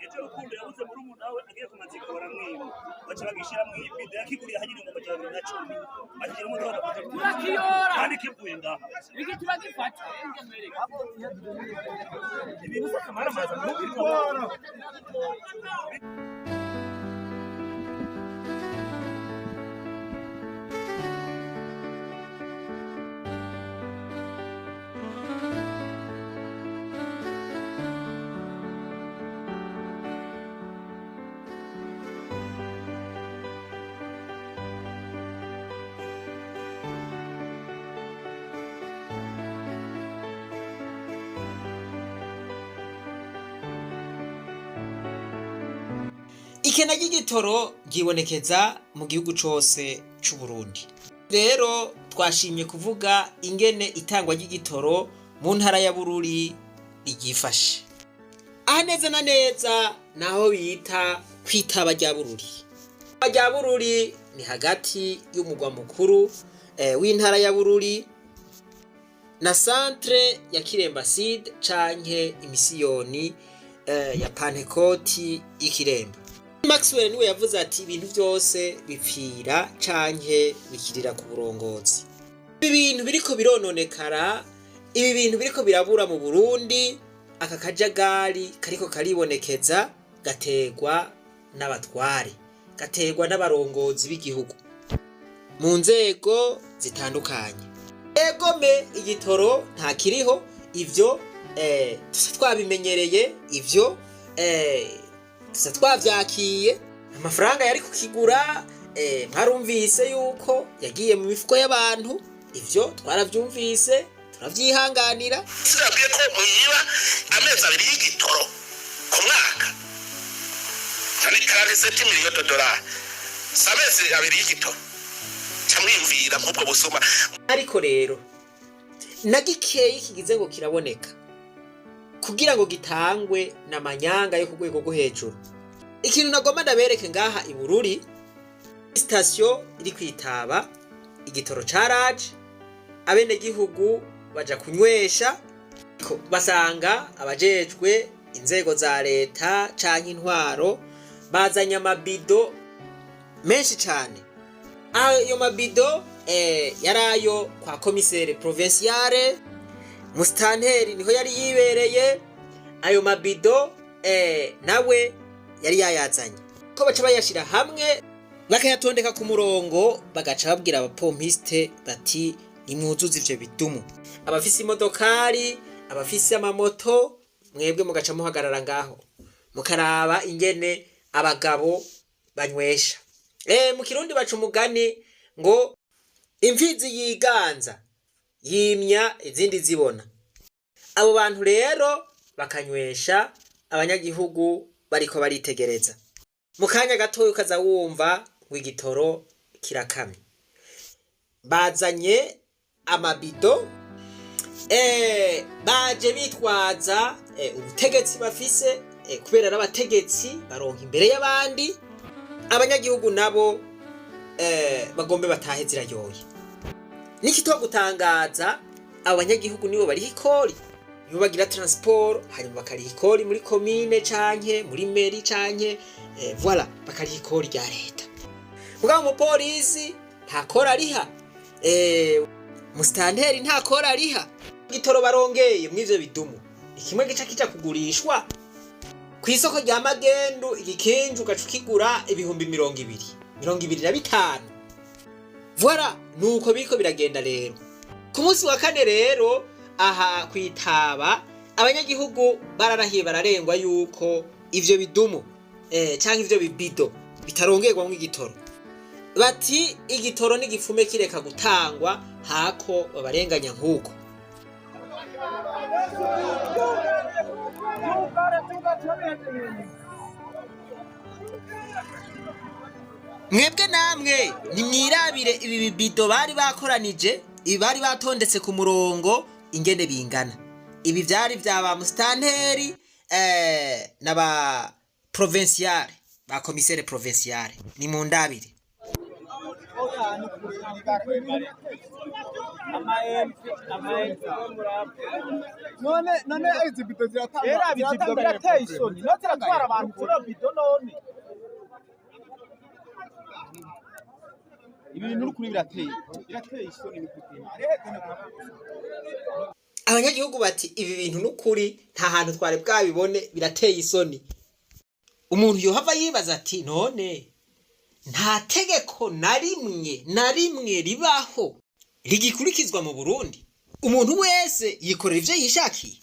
ejo rukundo yabuze muri umuntu nawe agiye kumazika baramwiba baca bagishira mu ibido yakiguriye hanyine mu 2010 bagira umutora kandi kivuye ngaha iki turagifata ibintu sakamara maza mu Ikena ry'igitoro ryibonekeza mu gihugu cose c'u Burundi. Rero twashimye kuvuga ingene itangwa ry'igitoro mu ntara ya Bururi rigifashe. Aha neza na neza naho bita kwitaba rya Bururi. Rya Bururi ni hagati y'umugwa mukuru w'intara ya Bururi na centre ya Kiremba Sud canke imisiyoni ya Pantekoti y'Ikiremba. Maxwell niwe yavuze ati ibintu byose bipfira canke bikirira ku burongozi. Ibi bintu biriko birononekara, ibi bintu biriko birabura mu Burundi, aka kajagari kariko karibonekeza gategwa n'abatware, gategwa n'abarongozi b'igihugu mu nzego zitandukanye. Egome igitoro nta kiriho, ivyo twabimenyereye, ivyo tusa twavyakiye. Amafaranga yari kukigura mwarumvise yuko yagiye mu mifuko y'abantu, ivyo twaravyumvise turavyihanganira. Sirabwiye ko muyiba amezi 2 y'igitoro ku mwaka cyane $47 miliyoni samezi 2 y'igitoro camwimvira nk'ubwo busuma. Ariko rero nagikeye kigize ngo kiraboneka kugira ngo gitangwe na manyanga yo ku rwego rwo hejuru. Ikintu nagomba ndabereke ngaha i Bururi, station iri kwitaba igitoro caraje, abene gihugu baja kunywesha, basanga abajejwe inzego za leta canke intwaro bazanye amabido menshi cane. Ayo mabido yarayo kwa komisere provinciale, Mustanteri niho yari yibereye. Ayo mabido nawe yari yayazanye ko baca bayashira hamwe bakayatondeka ku murongo, bagaca babwira abapompiste bati nimwuzuze ivyo bidumu. Abafise imodokari, abafise amamoto, mwebwe mugaca muhagarara ngaho mukaraba ingene abagabo banywesha. Mu Kirundi baca umugani ngo imfizi yiganza yimya izindi zibona. Abo bantu rero bakanywesha abanyagihugu bariko baritegereza. Mu kanya gatoya ukaza wumva w'igitoro kirakamye. Bazanye amabido, baje bitwaza ubutegetsi bafise, kubera n'abategetsi baronka imbere y'abandi, abanyagihugu nabo bagombe batahe zirayoye. Nikito gutangaza, abanyagihugu nibo bari ikori, nibo bagira transport, hanyuma bakari ikori muri commune canke muri mairie canke voilà, bakari ikori rya leta. Mugabo mu polisi ntakora ariha, Mustanteri ntakora ariha. Igitoro barongeye mw'ivyo bidumu, ikimwe gica kija kugurishwa kw'isoko rya magendu, igikinju gacu kigura ibihumbi 225. Voilà, nuko biriko biragenda rero. Ku munsi wa kane rero aha kwitaba, abanyagihugu bararahiye bararengwa yuko ivyo bidumu canke ivyo bibido bitarongerwa mu igitoro. Bati igitoro ni gifume kireka gutangwa hako babarenganya nkuko. Mwebwe namwe nimwirabire ibi bibido bari bakoranije, ibi bari batondetse ku murongo ingene bingana. Ibi vyari vyaba Mustanteri na ba provinciale, ba commissaire provinciale. Ni mu ndabire. none izi bido ziratanga birateye isoni no ziratwara abantu kuri bido none ibintu n'ukuri birateye isoni n'ukuri abanyagihugu bati ibi bintu n'ukuri nta hantu twari bwabibone birateye isoni. Umuntu yohava yibaza ati none nta tegeko na rimwe ribaho rigikurikizwa mu Burundi, umuntu wese yikorera ivyo yishakiye.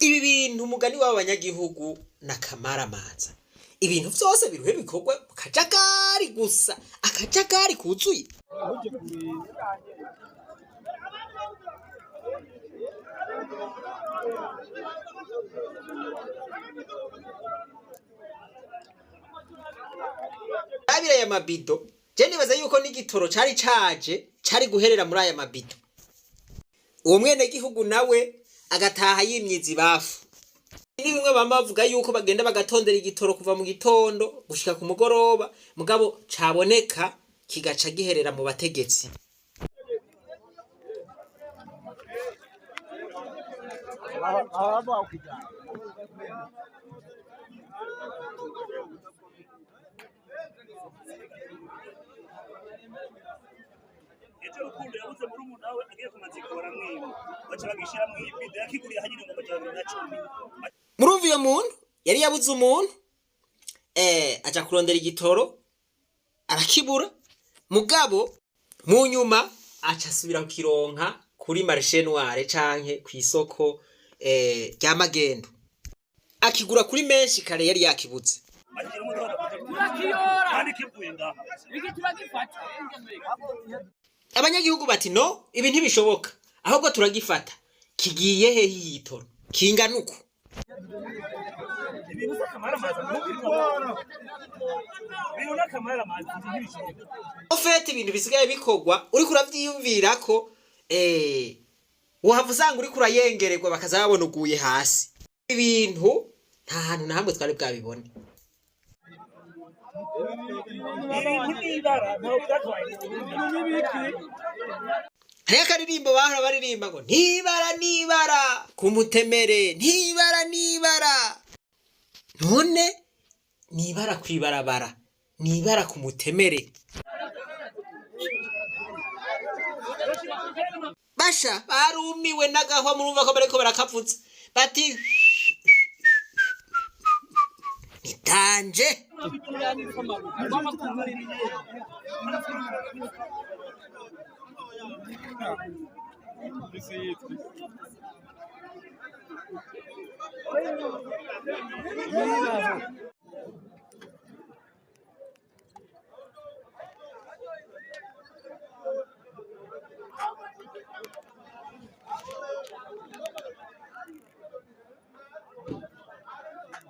Ibi bintu umugani w'abanyagihugu na kamaramaza, ibintu vyose biruhe bikorwa kajagari gusa, akajagari kuzuye. Abira ya mabido je nibaza yuko n'igitoro cari guherera muri aya mabido. Uwo mwene gihugu nawe agataha yimyiza bafu. Ni bimwe bamba bavuga yuko bagenda bagatondera igitoro kuva mu gitondo gushika ku mugoroba, mugabo caboneka kigaca giherera mu bategetsi. Ejo rukundo yabuze muri umuntu nawe agiye kumatsika baramwiba baca bagishira mu ibido yakiguriye hanyine ngo bajya 2010. Murumva iyo muntu yari yabuze umuntu aja kurondera igitoro arakibura, mugabo mu nyuma aca asubira kukironka kuri marché noire canke kwisoko rya magendo, akigura kuri menshi kare yari yakibuze. Abanyagihugu bati no, ibi ntibishoboka, ahubwo turagifata. Kigiye hehe igitoro kingana uko? Ofete ibintu bisigaye bikorwa uri kuravyiyumvira ko wahavusanga uri kurayengererwa bakazabona uguye hasi. Ibintu nta hantu na hamwe twari bwabibone. Hari akaririmbo bahora baririmba ngo nibara kumutemere, nibara none nibara kwibarabara, nibara kumutemere. Basha barumiwe nagahwa murumva ko bariko barakavutsa bati nitanje.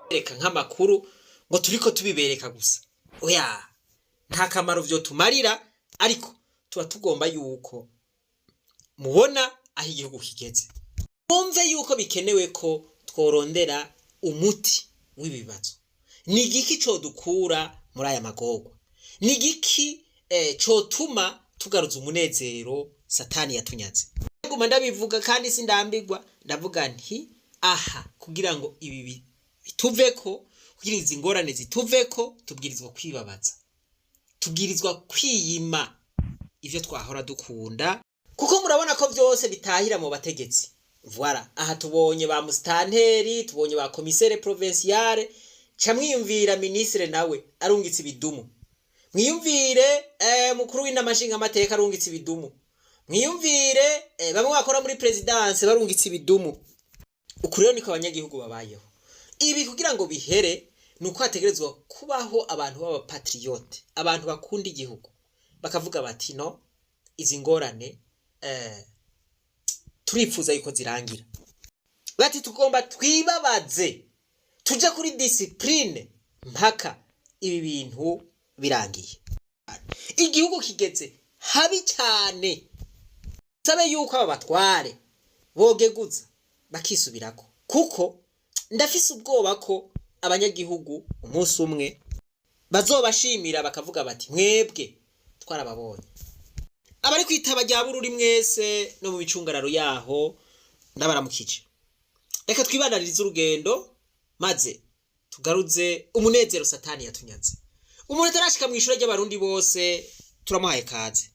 Reka nk'amakuru ngo turiko tubibereka gusa, oya nta kamaro vyo tumarira, ariko tuba tugomba yuko mubona aho igihugu kigeze, mwumve yuko bikenewe ko tworondera umuti w'ibibazo. Ni igiki co dukura muri aya magorwa? Ni igiki cotuma tugaruza umunezero satani yatunyaze? Nguma ndabivuga kandi sindambirwa, ndavuga nti aha kugira ngo ibi bituveko, kugira izi ngorane zituveko, tubwirizwa kwibabaza, tubwirizwa kwiyima ivyo twahora dukunda, kuko murabona ko vyose bitahira mu bategetsi. Voilà, aha tubonye ba mustanteri, tubonye ba commissaire provinciale, ca mwiyumvira ministre nawe arungitse ibidumu, mwiyumvire mukuru w'inamashinga amateka arungitse ibidumu, mwiyumvire bamwe bakora muri presidence barungitse ibidumu. Ukurero niko abanyagihugu babayeho. Ibi kugira ngo bihere nuko hategerezwa kubaho abantu baba patriote, abantu bakunda igihugu, bakavuga bati no, izi ngorane turifuza yuko zirangira. Bati tugomba twibabaze, tuje kuri discipline mpaka ibi bintu birangiye. Igihugu kigeze habi cyane, sabe yuko aba batware bogeguza bakisubirako, kuko ndafise ubwoba ko abanyagihugu umunsi umwe bazobashimira bakavuga bati mwebwe twarababonye, abari kwitaba rya bururi mwese no mu bicungararo yaho ndabaramukije. Reka twibanaririze urugendo maze tugaruze umunezero satani yatunyaze. Umuntu atarashika mu ishuri ry'abarundi bose turamuhaye kaze.